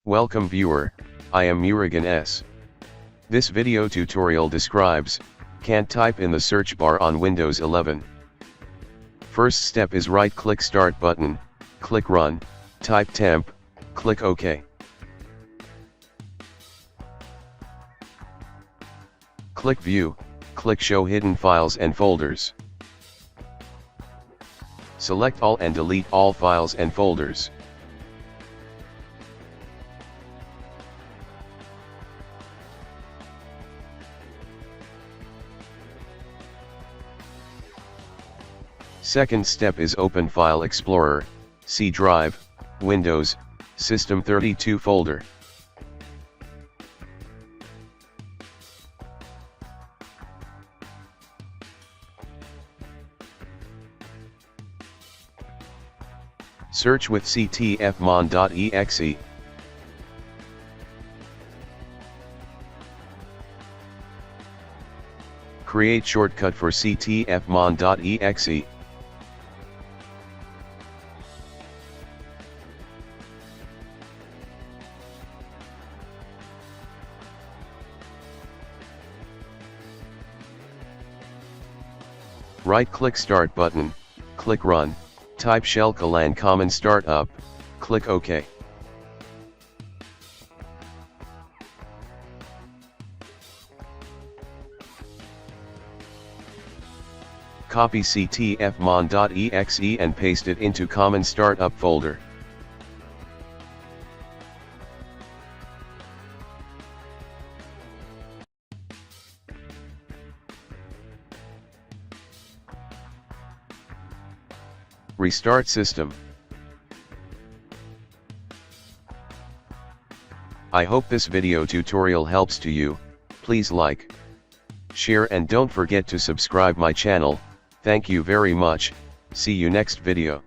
Welcome viewer, I am Murugan S. This video tutorial describes, can't type in the search bar on Windows 11. First step is right-click Start button, click Run, type Temp, click OK. Click View, click Show Hidden Files and Folders. Select all and delete all files and folders. Second step is open File Explorer, C Drive, Windows, System32 folder. Search with Ctfmon.exe. Create shortcut for Ctfmon.exe. Right-click Start button, click Run, type shell command common startup, click OK. Copy Ctfmon.exe and paste it into common startup folder. Restart system. I hope this video tutorial helps to you. Please like, share and don't forget to subscribe my channel. Thank you very much. See you next video.